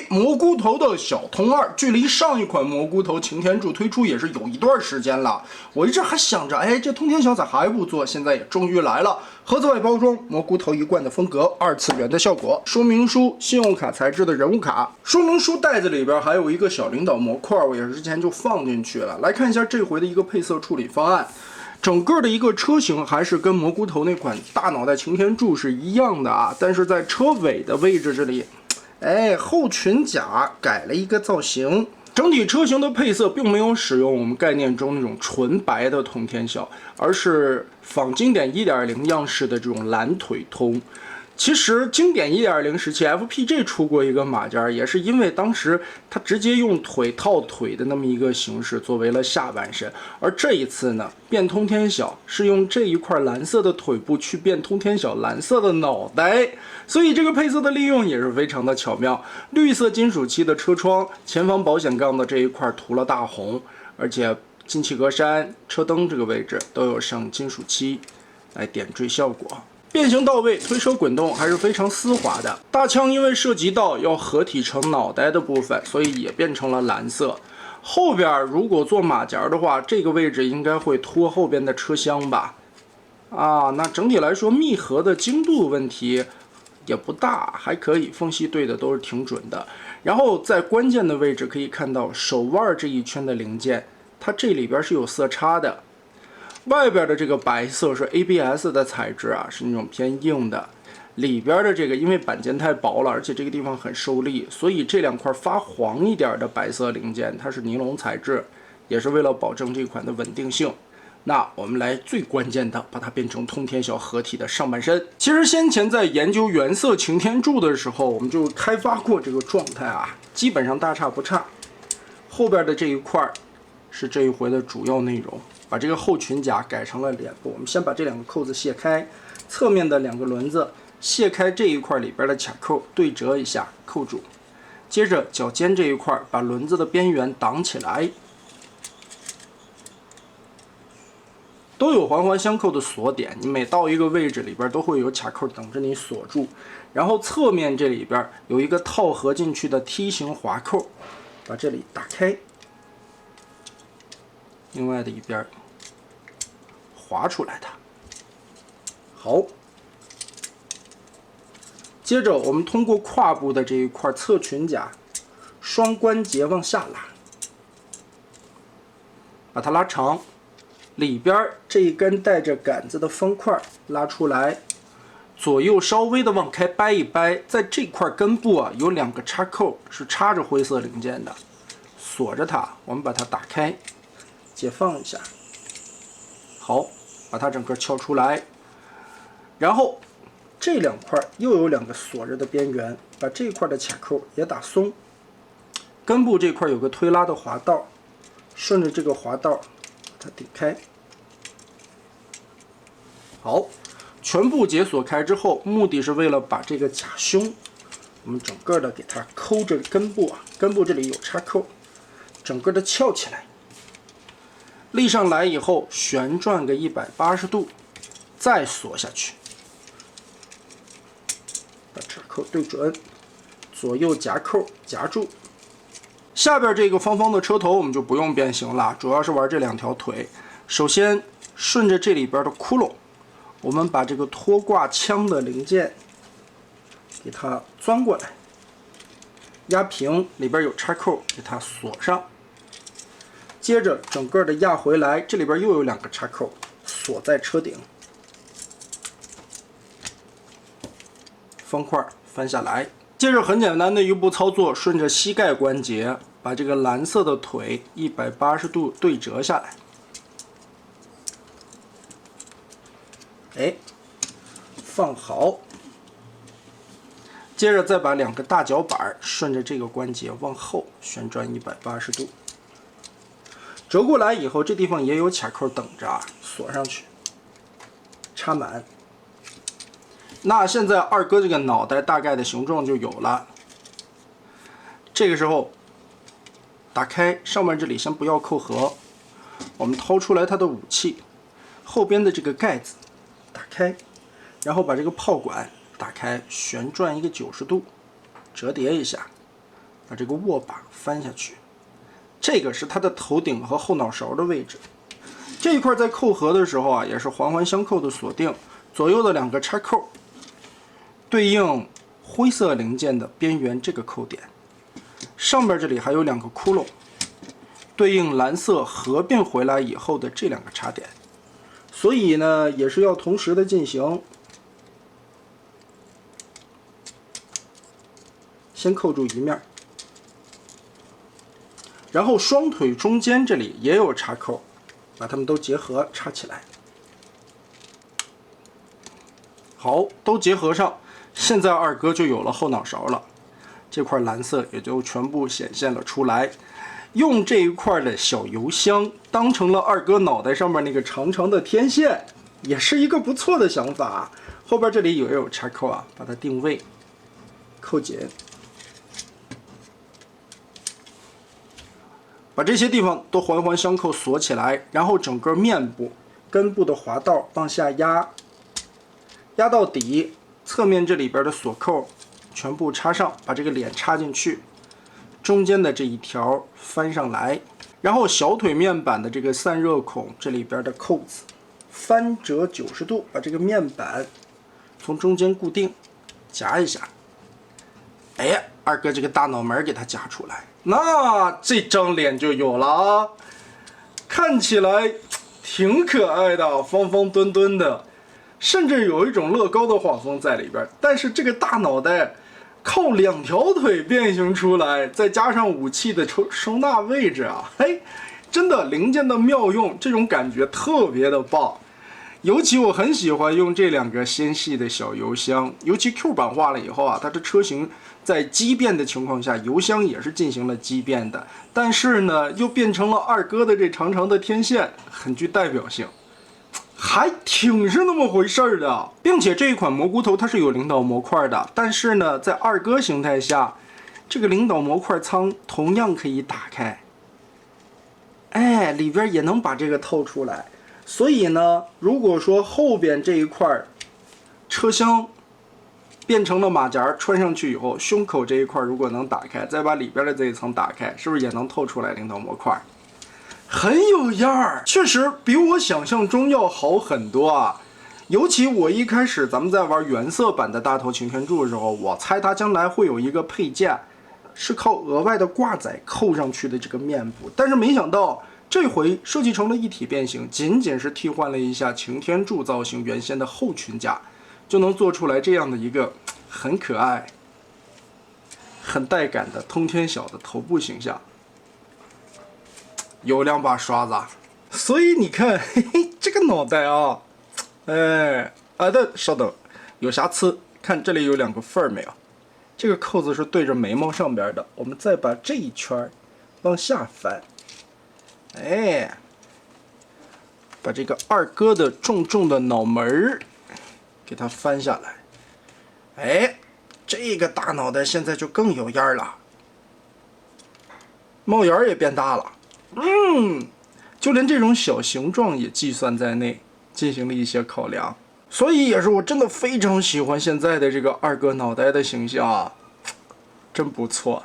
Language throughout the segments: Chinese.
蘑菇头的小通二，距离上一款蘑菇头擎天柱推出也是有一段时间了。我一直还想着，这通天晓咋还不做？现在也终于来了。盒子外包装，蘑菇头一贯的风格，二次元的效果。说明书，信用卡材质的人物卡。说明书袋子里边还有一个小领导模块，我也是之前就放进去了。来看一下这回的一个配色处理方案。整个的一个车型还是跟蘑菇头那款大脑袋擎天柱是一样的啊，但是在车尾的位置这里。后裙甲改了一个造型，整体车型的配色并没有使用我们概念中那种纯白的通天晓，而是仿经典 1.0 样式的这种蓝腿通。其实经典 1.0 时期 FPG 出过一个马甲，也是因为当时它直接用腿套腿的那么一个形式作为了下半身，而这一次呢，变通天晓是用这一块蓝色的腿部去变通天晓蓝色的脑袋，所以这个配色的利用也是非常的巧妙。绿色金属漆的车窗，前方保险杠的这一块涂了大红，而且进气格栅、车灯这个位置都有上金属漆来点缀效果。变形到位，推车滚动还是非常丝滑的。大枪因为涉及到要合体成脑袋的部分，所以也变成了蓝色。后边如果做马甲的话，这个位置应该会拖后边的车厢吧？那整体来说，密合的精度问题也不大，还可以，缝隙对的都是挺准的。然后在关键的位置可以看到手腕这一圈的零件，它这里边是有色差的。外边的这个白色是 ABS 的材质啊，是那种偏硬的。里边的这个因为板件太薄了，而且这个地方很受力，所以这两块发黄一点的白色零件它是尼龙材质，也是为了保证这款的稳定性。那我们来最关键的，把它变成通天晓合体的上半身。其实先前在研究原色擎天柱的时候，我们就开发过这个状态啊，基本上大差不差。后边的这一块是这一回的主要内容。把这个后裙甲改成了脸部，我们先把这两个扣子卸开，侧面的两个轮子卸开这一块里边的卡扣，对折一下扣住，接着脚尖这一块把轮子的边缘挡起来，都有环环相扣的锁点，你每到一个位置里边都会有卡扣等着你锁住。然后侧面这里边有一个套合进去的梯形滑扣，把这里打开。另外的一边滑出来的。好，接着我们通过胯部的这一块侧裙甲，双关节往下拉，把它拉长，里边这一根带着杆子的方块拉出来，左右稍微的往开掰一掰，在这块根部有两个插扣是插着灰色零件的，锁着它，我们把它打开。解放一下，好，把它整个撬出来，然后这两块又有两个锁着的边缘，把这块的卡扣也打松。根部这块有个推拉的滑道，顺着这个滑道把它顶开。好，全部解锁开之后，目的是为了把这个假胸，我们整个的给它抠着根部根部这里有插扣，整个的翘起来。立上来以后，旋转个180度，再锁下去，把齿扣对准，左右夹扣夹住。下边这个方方的车头我们就不用变形了，主要是玩这两条腿。首先顺着这里边的窟窿，我们把这个拖挂枪的零件给它钻过来，压平，里边有插扣，给它锁上。接着整个的压回来，这里边又有两个插扣，锁在车顶，方块翻下来。接着很简单的一步操作，顺着膝盖关节把这个蓝色的腿180度对折下来，放好。接着再把两个大脚板顺着这个关节往后旋转180度。折过来以后，这地方也有卡扣等着锁上去，插满。那现在二哥这个脑袋大概的形状就有了。这个时候打开上面这里，先不要扣合，我们掏出来它的武器，后边的这个盖子打开，然后把这个炮管打开，旋转一个90度，折叠一下，把这个握把翻下去，这个是它的头顶和后脑勺的位置。这一块在扣合的时候啊，也是环环相扣的锁定，左右的2个插扣对应灰色零件的边缘这个扣点，上边这里还有2个窟窿，对应蓝色合并回来以后的这2个插点，所以呢也是要同时的进行。先扣住一面，然后双腿中间这里也有插扣，把它们都结合插起来。好，都结合上，现在二哥就有了后脑勺了，这块蓝色也就全部显现了出来。用这一块的小油箱当成了二哥脑袋上面那个长长的天线，也是一个不错的想法。后边这里也有插扣啊，把它定位，扣紧。把这些地方都环环相扣锁起来，然后整个面部、根部的滑道往下压，压到底，侧面这里边的锁扣全部插上，把这个脸插进去，中间的这一条翻上来，然后小腿面板的这个散热孔这里边的扣子翻折90度，把这个面板从中间固定，夹一下。哎，二哥这个大脑门给它夹出来，那这张脸就有了啊，看起来挺可爱的，方方墩墩的，甚至有一种乐高的画风在里边。但是这个大脑袋靠2条腿变形出来，再加上武器的收纳位置啊，嘿，真的零件的妙用，这种感觉特别的棒。尤其我很喜欢用这2个纤细的小油箱，尤其 Q 版化了以后啊，它的车型在畸变的情况下，油箱也是进行了畸变的，但是呢，又变成了二哥的这长长的天线，很具代表性，还挺是那么回事儿的。并且这一款蘑菇头它是有领导模块的，但是呢，在二哥形态下，这个领导模块仓同样可以打开，哎，里边也能把这个透出来。所以呢，如果说后边这一块车厢变成了马甲，穿上去以后，胸口这一块如果能打开，再把里边的这一层打开，是不是也能透出来领导模块？很有样儿，确实比我想象中要好很多啊。尤其我一开始咱们在玩原色版的大头擎天柱的时候，我猜它将来会有一个配件，是靠额外的挂载扣上去的这个面部，但是没想到这回设计成了一体变形，仅仅是替换了一下擎天柱造型原先的后裙甲，就能做出来这样的一个很可爱、很带感的通天晓的头部形象。有2把刷子，所以你看，嘿嘿，这个脑袋啊，哎，稍等，有瑕疵，看这里有2个缝儿没有？这个扣子是对着眉毛上边的，我们再把这一圈往下翻。哎，把这个二哥的重重的脑门儿给它翻下来。哎，这个大脑袋现在就更有样了，帽檐也变大了。就连这种小形状也计算在内，进行了一些考量。所以也是我真的非常喜欢现在的这个二哥脑袋的形象啊，真不错。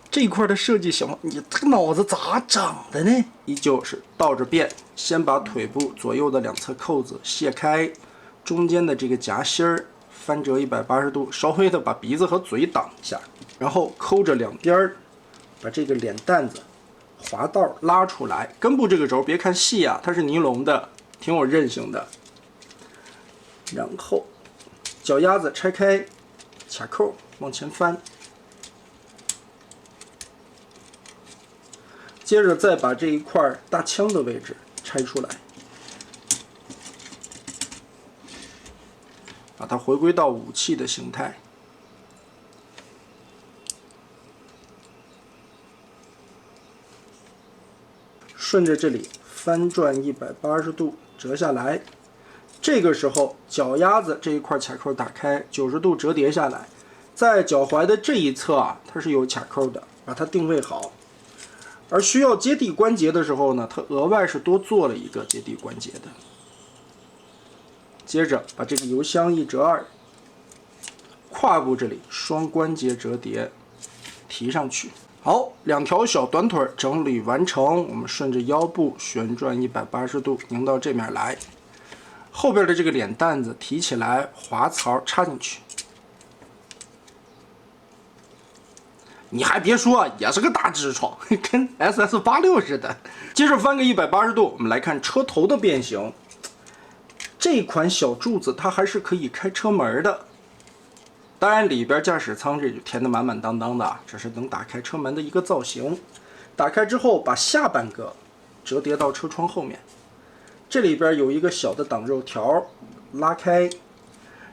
这一块的设计想法，你这个脑子咋长的呢？依旧是倒着变，先把腿部左右的2侧扣子卸开，中间的这个夹心儿翻折180度，稍微的把鼻子和嘴挡一下，然后抠着2边把这个脸蛋子滑道拉出来。根部这个轴别看细啊，它是尼龙的，挺有韧性的。然后脚丫子拆开，卡扣往前翻。接着再把这一块大枪的位置拆出来，把它回归到武器的形态。顺着这里翻转180度折下来，这个时候脚丫子这一块卡扣打开，90度折叠下来，在脚踝的这一侧啊，它是有卡扣的，把它定位好。而需要接地关节的时候呢，它额外是多做了一个接地关节的。接着把这个油箱1折2，胯部这里双关节折叠，提上去。好，2条小短腿整理完成，我们顺着腰部旋转180度，拧到这面来。后边的这个脸蛋子提起来，滑槽插进去。你还别说，也是个大痔疮，跟 SS86 似的。接着翻个180度，我们来看车头的变形。这款小柱子它还是可以开车门的。当然，里边驾驶舱这就填得满满当当的，这是能打开车门的一个造型。打开之后，把下半个折叠到车窗后面，这里边有一个小的挡肉条，拉开，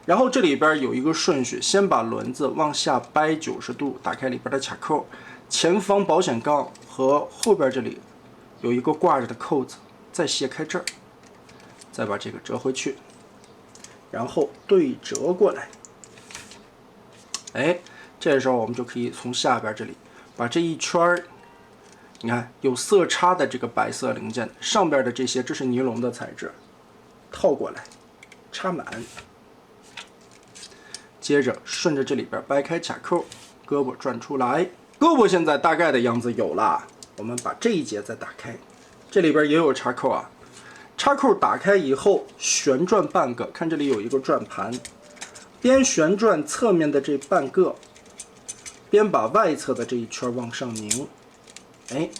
然后这里边有一个顺序，先把轮子往下掰90度，打开里边的卡扣，前方保险杠和后边这里有一个挂着的扣子，再卸开这儿，再把这个折回去，然后对折过来。哎，这时候我们就可以从下边这里把这一圈，你看有色差的这个白色零件，上边的这些这是尼龙的材质，套过来，插满。接着顺着这里边掰开卡扣，胳膊转出来，胳膊现在大概的样子有了。我们把这一节再打开，这里边也有插扣啊。插扣打开以后，旋转半个，看这里有一个转盘。边旋转侧面的这半个，边把外侧的这一圈往上拧，哎，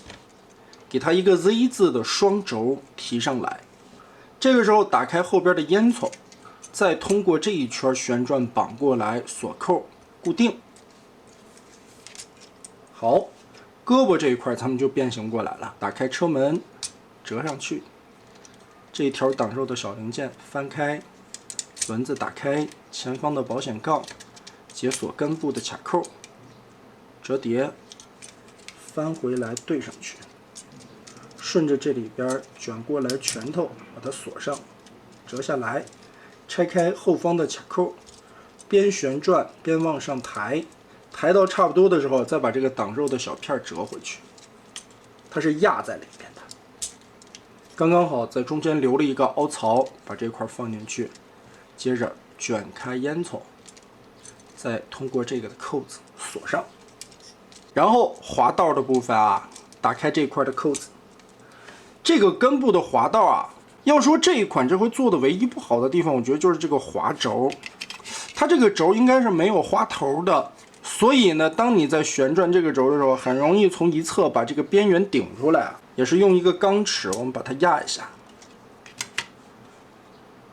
给它一个 Z 字的双轴提上来。这个时候打开后边的烟囱，再通过这一圈旋转绑过来，锁扣固定。好，胳膊这一块咱们就变形过来了。打开车门，折上去，这一条挡肉的小零件翻开。轮子打开，前方的保险杠，解锁根部的卡扣，折叠，翻回来对上去，顺着这里边卷过来拳头把它锁上，折下来，拆开后方的卡扣，边旋转边往上抬，抬到差不多的时候，再把这个挡肉的小片折回去，它是压在里边的，刚刚好在中间留了一个凹槽，把这块放进去。接着卷开烟囱，再通过这个的扣子锁上，然后滑道的部分啊，打开这块的扣子。这个根部的滑道啊，要说这一款这回做的唯一不好的地方，我觉得就是这个滑轴，它这个轴应该是没有花头的，所以呢，当你在旋转这个轴的时候，很容易从一侧把这个边缘顶出来啊。也是用一个钢尺，我们把它压一下，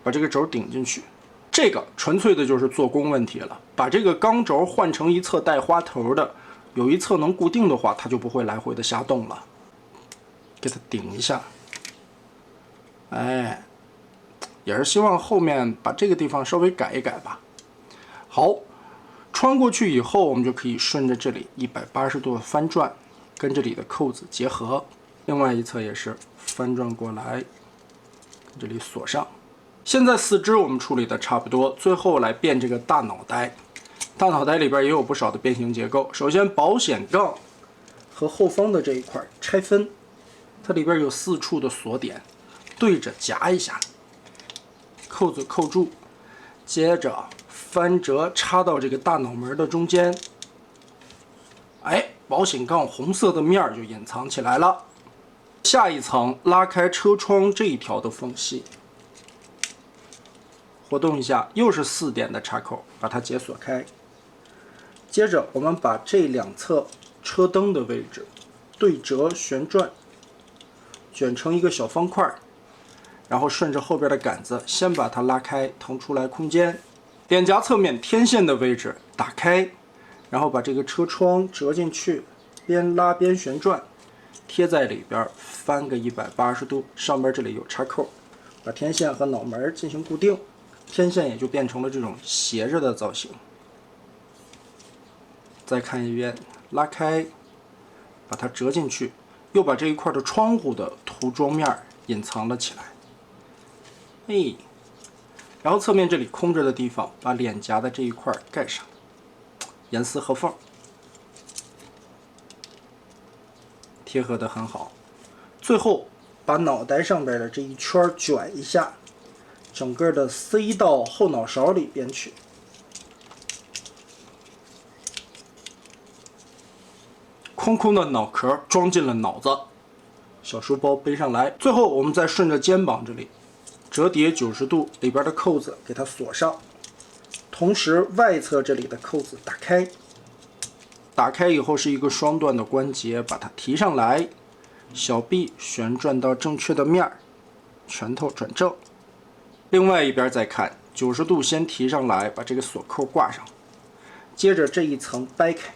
把这个轴顶进去。这个纯粹的就是做工问题了，把这个钢轴换成一侧带花头的，有一侧能固定的话，它就不会来回的瞎动了。给它顶一下，哎，也是希望后面把这个地方稍微改一改吧。好，穿过去以后，我们就可以顺着这里180度的翻转，跟这里的扣子结合，另外一侧也是翻转过来，跟这里锁上。现在四肢我们处理的差不多，最后来变这个大脑袋。大脑袋里边也有不少的变形结构。首先，保险杠和后方的这一块拆分，它里边有4处的锁点，对着夹一下，扣子扣住，接着翻折插到这个大脑门的中间。哎，保险杠红色的面就隐藏起来了。下一层拉开车窗这一条的缝隙。活动一下，又是4点的插口，把它解锁开。接着，我们把这2侧车灯的位置对折旋转，卷成一个小方块，然后顺着后边的杆子，先把它拉开，腾出来空间。脸颊侧面天线的位置打开，然后把这个车窗折进去，边拉边旋转，贴在里边，翻个180度，上边这里有插扣，把天线和脑门进行固定。天线也就变成了这种斜着的造型。再看一遍，拉开，把它折进去，又把这一块的窗户的涂装面隐藏了起来。哎，然后侧面这里空着的地方，把脸颊的这一块盖上，严丝合缝，贴合得很好。最后把脑袋上边的这一圈卷一下。整个的塞到后脑勺里边去，空空的脑壳装进了脑子，小书包背上来。最后我们再顺着肩膀这里折叠90度，里边的扣子给它锁上，同时外侧这里的扣子打开。打开以后是一个双段的关节，把它提上来，小臂旋转到正确的面儿，拳头转正。另外一边再看90度，先提上来，把这个锁扣挂上，接着这一层掰开，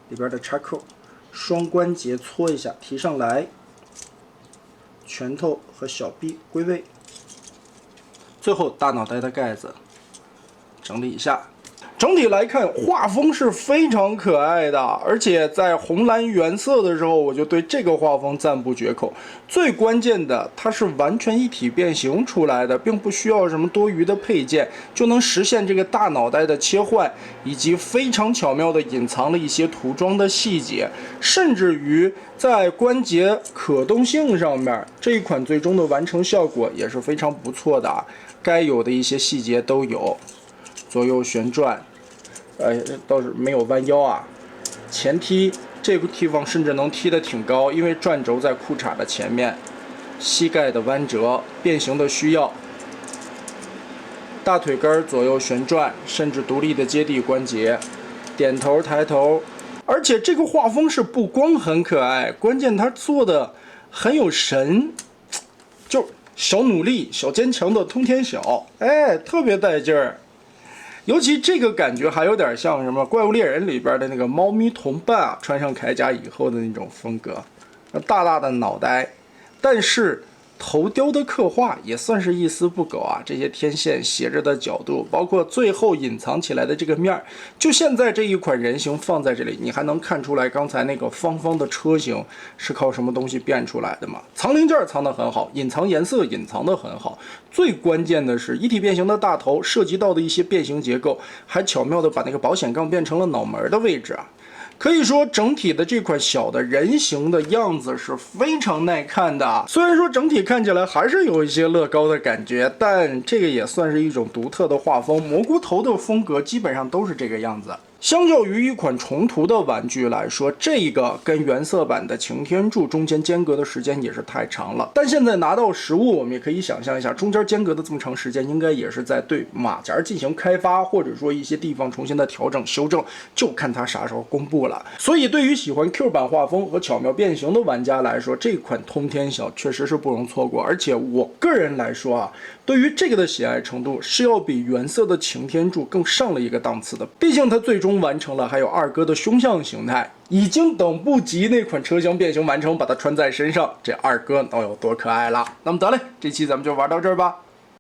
里边的插扣，双关节搓一下，提上来，拳头和小臂归位。最后大脑袋的盖子整理一下。整体来看，画风是非常可爱的，而且在红蓝原色的时候，我就对这个画风赞不绝口。最关键的，它是完全一体变形出来的，并不需要什么多余的配件，就能实现这个大脑袋的切换，以及非常巧妙的隐藏了一些涂装的细节，甚至于在关节可动性上面，这一款最终的完成效果也是非常不错的啊，该有的一些细节都有，左右旋转。倒是没有弯腰啊，前踢这个地方甚至能踢得挺高，因为转轴在裤衩的前面，膝盖的弯折，变形的需要，大腿根左右旋转，甚至独立的接地关节，点头抬头，而且这个画风是不光很可爱，关键它做的很有神，就小努力、小坚强的通天晓，特别带劲儿。尤其这个感觉还有点像什么《怪物猎人》里边的那个猫咪同伴啊，穿上铠甲以后的那种风格，大大的脑袋，但是头雕的刻画也算是一丝不苟啊，这些天线斜着的角度，包括最后隐藏起来的这个面儿，就现在这一款人形放在这里，你还能看出来刚才那个方方的车型是靠什么东西变出来的吗？藏零件藏得很好，隐藏颜色隐藏得很好，最关键的是一体变形的大头涉及到的一些变形结构，还巧妙的把那个保险杠变成了脑门的位置啊。可以说，整体的这款小的人形的样子是非常耐看的。虽然说整体看起来还是有一些乐高的感觉，但这个也算是一种独特的画风。蘑菇头的风格基本上都是这个样子。相较于一款重涂的玩具来说，这个跟原色版的擎天柱中间间隔的时间也是太长了。但现在拿到实物，我们也可以想象一下，中间间隔的这么长时间，应该也是在对马甲进行开发，或者说一些地方重新的调整修正，就看它啥时候公布了。所以对于喜欢 Q 版画风和巧妙变形的玩家来说，这款通天晓确实是不容错过。而且我个人来说啊，对于这个的喜爱程度是要比原色的擎天柱更上了一个档次的。毕竟它最终完成了，还有二哥的胸像形态，已经等不及那款车厢变形完成，把它穿在身上，这二哥能有多可爱了？那么得嘞，这期咱们就玩到这儿吧。